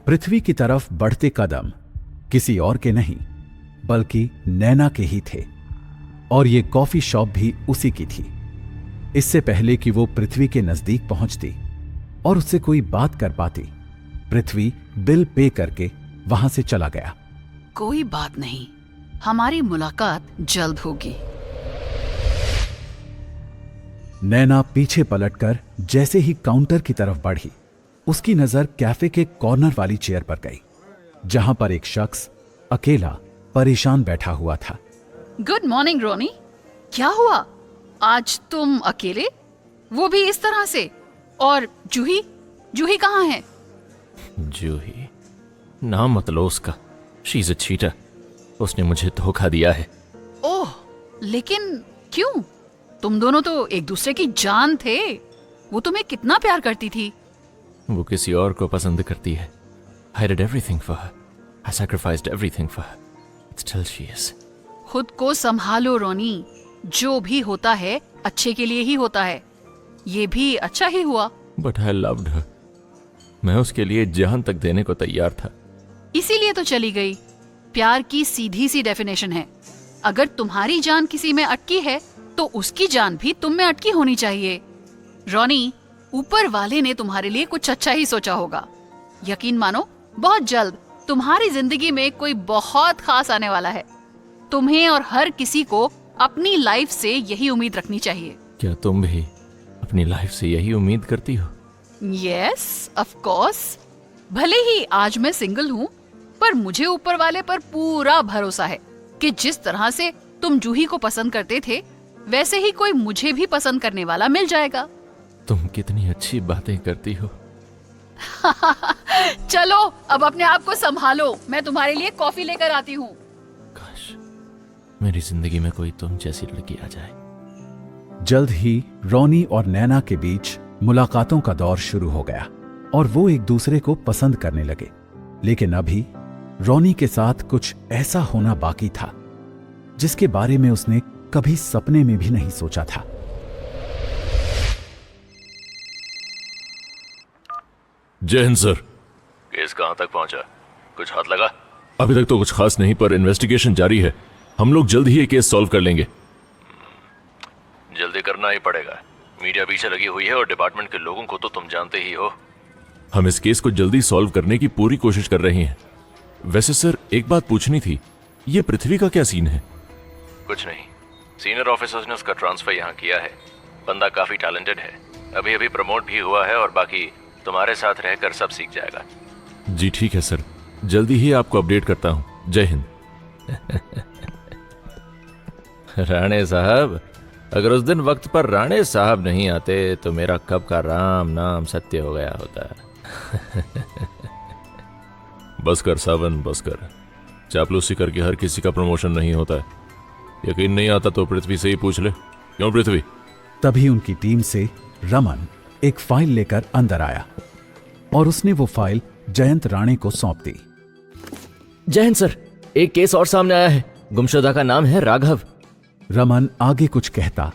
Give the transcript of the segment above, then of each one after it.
पृथ्वी की तरफ बढ़ते कदम किसी और के नहीं बल्कि नैना के ही थे, और ये कॉफी शॉप भी उसी की थी। इससे पहले कि वो पृथ्वी के नजदीक पहुंचती और उससे कोई बात कर पाती, पृथ्वी बिल पे करके वहां से चला गया। कोई बात नहीं, हमारी मुलाकात जल्द होगी। नैना पीछे पलटकर जैसे ही काउंटर की तरफ बढ़ी, उसकी नजर कैफे के कॉर्नर वाली चेयर पर गई, जहां पर एक शख्स अकेला परेशान बैठा हुआ था। गुड मॉर्निंग रोनी, क्या हुआ? आज तुम अकेले, वो भी इस तरह से? और जूही, जूही कहाँ है? जूही नाम मत लो उसका, शी इज अ चीटर। उसने मुझे धोखा दिया है। ओह, लेकिन क्यों? तुम दोनों तो एक दूसरे की जान थे। वो तुम्हें कितना प्यार करती थी। वो किसी और को पसंद करती है। I did everything for her. I sacrificed everything for her. Still she is. खुद को संभालो रोनी, जो भी होता है अच्छे के लिए ही होता है। ये भी अच्छा ही हुआ। But I loved her. मैं उसके लिए जान तक देने को तैयार था। इसीलिए तो चली गई। प्यार की सीधी सी डेफिनेशन है, अगर तुम्हारी जान किसी में अटकी है तो उसकी जान भी तुम में अटकी होनी चाहिए। रोनी, ऊपर वाले ने तुम्हारे लिए कुछ अच्छा ही सोचा होगा। यकीन मानो, बहुत जल्द तुम्हारी जिंदगी में कोई बहुत खास आने वाला है। तुम्हें और हर किसी को अपनी लाइफ से यही उम्मीद रखनी चाहिए। क्या तुम भी अपनी लाइफ से यही उम्मीद करती हो? Yes, of course. भले ही आज मैं सिंगल हूँ, पर मुझे ऊपर वाले पर पूरा भरोसा है कि जिस तरह से तुम जूही को पसंद करते थे, वैसे ही कोई मुझे भी पसंद करने वाला मिल जाएगा। तुम कितनी अच्छी बातें करती हो। चलो अब अपने आप को संभालो, मैं तुम्हारे लिए कॉफी लेकर आती हूँ। काश मेरी जिंदगी में कोई तुम जैसी लड़की आ जाए। जल्द ही रोनी और नैना के बीच मुलाकातों का दौर शुरू हो गया और वो एक दूसरे को पसंद करने लगे। लेकिन अभी रोनी के साथ कुछ ऐसा होना बाकी था जिसके बारे में उसने कभी सपने में भी नहीं सोचा था। जय हिंद सर। केस कहां तक पहुंचा? कुछ हाथ लगा? अभी तक तो कुछ खास नहीं, पर इन्वेस्टिगेशन जारी है। हम लोग जल्द ही ये केस सॉल्व कर लेंगे। जल्दी करना ही पड़ेगा। मीडिया पीछे लगी हुई है और डिपार्टमेंट के लोगों को तो तुम जानते ही हो। हम इस केस को जल्दी सॉल्व करने की पूरी कोशिश कर रहे हैं। वैसे सर, एक बात पूछनी थी, ये पृथ्वी का क्या सीन है? कुछ नहीं, सीनियर ऑफिसर्स ने उसका ट्रांसफर यहाँ किया है। बंदा काफी टैलेंटेड है, अभी अभी प्रमोट भी हुआ है और बाकी तुम्हारे साथ रहकर सब सीख जाएगा। जी ठीक है सर, जल्दी ही आपको अपडेट करता हूँ। जय हिंद। राणे साहब, अगर उस दिन वक्त पर राणे साहब नहीं आते तो मेरा कब का राम नाम सत्य हो गया होता। बस कर सावन, बस कर। चापलूसी करके हर किसी का प्रमोशन नहीं होता है। यकीन नहीं आता तो पृथ्वी से ही पूछ ले। क्यों पृथ्वी? तभी उनकी टीम से रमन एक फाइल लेकर अंदर आया और उसने वो फाइल जयंत राणे को सौंप दी। जय हिंद सर, एक केस और सामने आया है। गुमशुदा का नाम है राघव। रमन आगे कुछ कहता,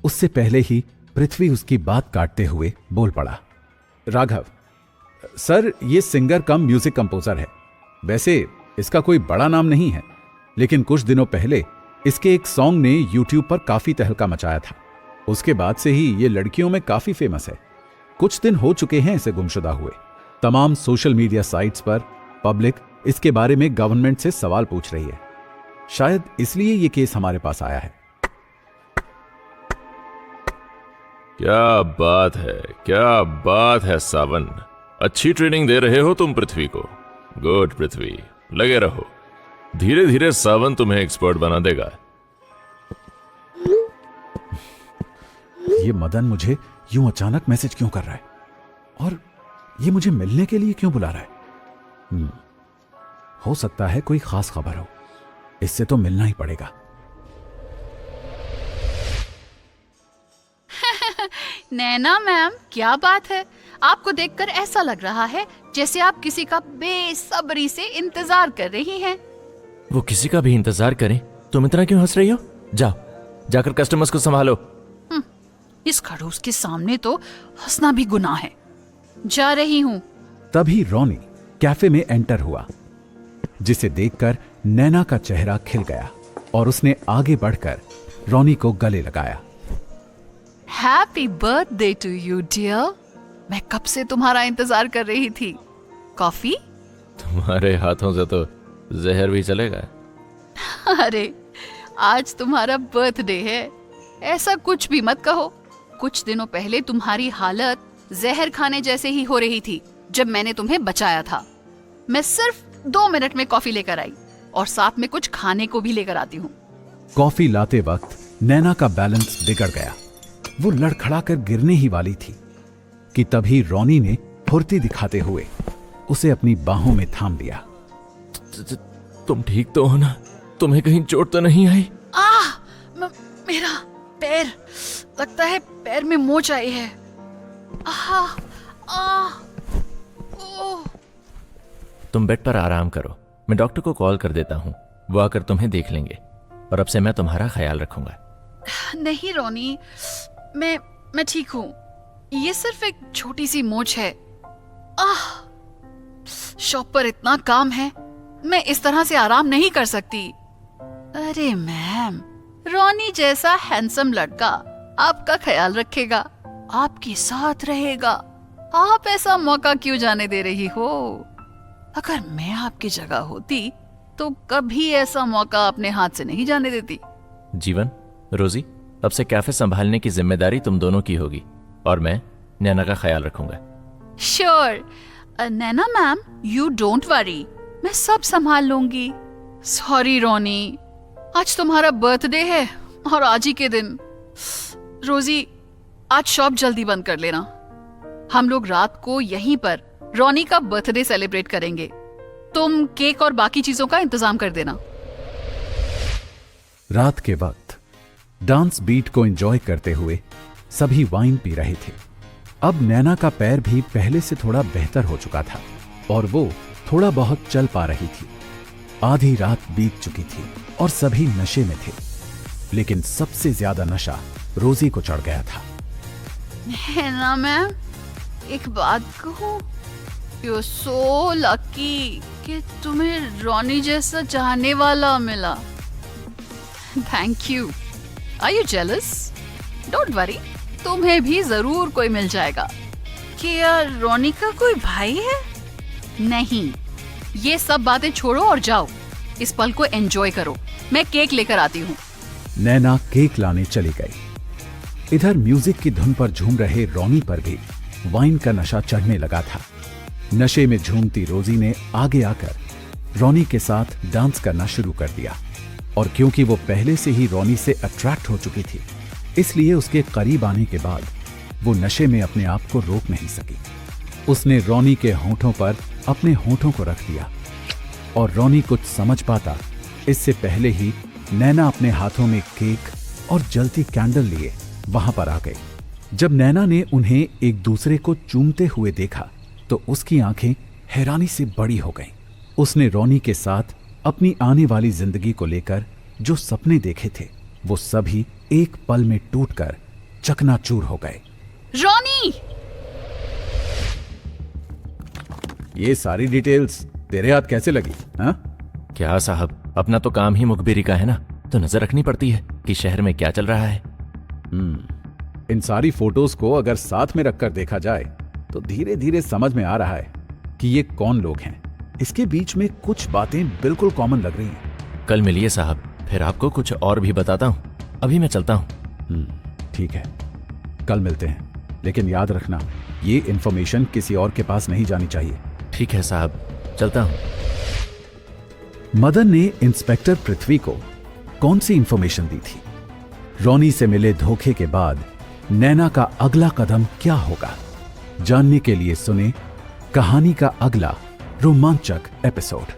उससे पहले ही पृथ्वी उसकी बात काटते हुए बोल पड़ा। राघव सर, ये सिंगर कम म्यूजिक कंपोजर है। वैसे इसका कोई बड़ा नाम नहीं है, लेकिन कुछ दिनों पहले इसके एक सॉन्ग ने यूट्यूब पर काफी तहलका मचाया था। उसके बाद से ही ये लड़कियों में काफी फेमस है। कुछ दिन हो चुके हैं इसे गुमशुदा हुए। तमाम सोशल मीडिया साइट्स पर पब्लिक इसके बारे में गवर्नमेंट से सवाल पूछ रही है। शायद इसलिए ये केस हमारे पास आया है। क्या बात है, क्या बात है सावन। अच्छी ट्रेनिंग दे रहे हो तुम पृथ्वी को। गुड पृथ्वी, लगे रहो। धीरे धीरे सावन तुम्हें एक्सपर्ट बना देगा। ये मदन मुझे यूं अचानक मैसेज क्यों कर रहा है और ये मुझे मिलने के लिए क्यों बुला रहा है? हो सकता है कोई खास खबर हो। इससे तो मिलना ही पड़ेगा। नैना मैम, क्या बात है? आपको देखकर ऐसा लग रहा है जैसे आप किसी का बेसब्री से इंतजार कर रही हैं। वो किसी का भी इंतजार करें, तुम इतना क्यों हंस रही हो? जाओ, जाकर कस्टमर्स को संभालो। इस खड़ूस के सामने तो हंसना भी गुनाह है। जा रही हूँ। तभी रोनी कैफे में एंटर हुआ, जिसे देखकर नैना का चेहरा खिल गया और उसने आगे बढ़कर रॉनी को गले लगाया। Happy birthday to you dear. मैं कब से तुम्हारा इंतजार कर रही थी। कॉफी? तुम्हारे हाथों से तो जहर भी चलेगा। अरे आज तुम्हारा बर्थडे है, ऐसा कुछ भी मत कहो। कुछ दिनों पहले तुम्हारी हालत जहर खाने जैसे ही हो रही थी जब मैंने तुम्हें बचाया था। मैं सिर्फ 2 मिनट में कॉफी लेकर आई और साथ में कुछ खाने को भी लेकर आती हूँ। कॉफी लाते वक्त नैना का बैलेंस बिगड़ गया। वो लड़खड़ाकर गिरने ही वाली थी कि तभी रॉनी ने फुर्ती दिखाते हुए उसे अपनी बाहों में थाम लिया। तुम ठीक तो हो ना? तुम्हें कहीं चोट तो नहीं आई? मेरा पैर, लगता है पैर में मोच आई है। तुम बेड पर आराम करो, मैं डॉक्टर को कॉल कर देता हूँ, वो आकर तुम्हें देख लेंगे और अब से मैं तुम्हारा ख्याल रखूंगा। नहीं रोनी, मैं ठीक हूँ। ये सिर्फ एक छोटी सी मोच है। शॉप पर इतना काम है, मैं इस तरह से आराम नहीं कर सकती। अरे मैम, रॉनी जैसा हैंडसम लड़का आपका ख्याल रखेगा, आपके साथ रहेगा। आप ऐसा मौका क्यों जाने दे रही हो? अगर मैं आपकी जगह होती तो कभी ऐसा मौका अपने हाथ से नहीं जाने देती। जीवन, रोजी, अब से कैफे संभालने की जिम्मेदारी तुम दोनों की होगी और मैं नैना का ख्याल रखूंगा। Sure Naina ma'am, you don't worry, मैं सब संभाल लूंगी। सॉरी रोनी, आज तुम्हारा बर्थडे है और आज ही के दिन। रोजी, आज शॉप जल्दी बंद कर लेना। हम लोग रात को यहीं पर रॉनी का बर्थडे सेलिब्रेट करेंगे। तुम केक और बाकी चीजों का इंतजाम कर देना। रात के वक्त डांस बीट को एंजॉय करते हुए सभी वाइन पी रहे थे। अब नैना का पैर भी पहले से थोड़ा बेहतर हो चुका था और वो थोड़ा बहुत चल पा रही थी। आधी रात बीत चुकी थी और सभी नशे में थे, लेकिन सबसे ज्यादा नशा रोजी को चढ़ गया था। नैना मैम, एक बात कहूं, यू सो लकी कि तुम्हें रॉनी जैसा चाहने वाला मिला। Thank you. Are you jealous? Don't worry, तुम्हें भी जरूर कोई मिल जाएगा। क्या रॉनी का कोई भाई है? नहीं, ये सब बातें छोड़ो और जाओ, इस पल को एंजॉय करो। मैं केक लेकर आती हूँ। नैना केक लाने चली गई। इधर म्यूजिक की धुन पर झूम रहे रॉनी पर भी वाइन का नशा चढ़ने लगा था। नशे में झूमती रोजी ने आगे आकर रॉनी के साथ डांस करना शुरू कर दिया और क्योंकि वो पहले से ही रॉनी से अट्रैक्ट हो चुकी थी, इसलिए उसके करीब आने के बाद वो नशे में अपने आप को रोक नहीं सकी। उसने रॉनी के होठों पर अपने होठों को रख दिया और रॉनी कुछ समझ पाता इससे पहले ही नैना अपने हाथों में केक और जलती कैंडल लिए वहां पर आ गई। जब नैना ने उन्हें एक दूसरे को चूमते हुए देखा तो उसकी आंखें हैरानी से बड़ी हो गईं। उसने रॉनी के साथ अपनी आने वाली जिंदगी को लेकर जो सपने देखे थे वो सभी एक पल में टूटकर चकनाचूर हो गए। रॉनी! ये सारी डिटेल्स तेरे हाथ कैसे लगी? हाँ? क्या साहब, अपना तो काम ही मुखबिरी का है ना, तो नजर रखनी पड़ती है कि शहर में क्या चल रहा है। इन सारी फोटोज को अगर साथ में रखकर देखा जाए तो धीरे धीरे समझ में आ रहा है कि ये कौन लोग हैं। इसके बीच में कुछ बातें बिल्कुल कॉमन लग रही हैं। कल मिलिए साहब, फिर आपको कुछ और भी बताता हूँ। अभी मैं चलता हूँ। ठीक है, कल मिलते हैं, लेकिन याद रखना ये इंफॉर्मेशन किसी और के पास नहीं जानी चाहिए। ठीक है साहब, चलता हूँ। मदन ने इंस्पेक्टर पृथ्वी को कौन सी इंफॉर्मेशन दी थी? रॉनी से मिले धोखे के बाद नैना का अगला कदम क्या होगा? जानने के लिए सुने कहानी का अगला रोमांचक एपिसोड।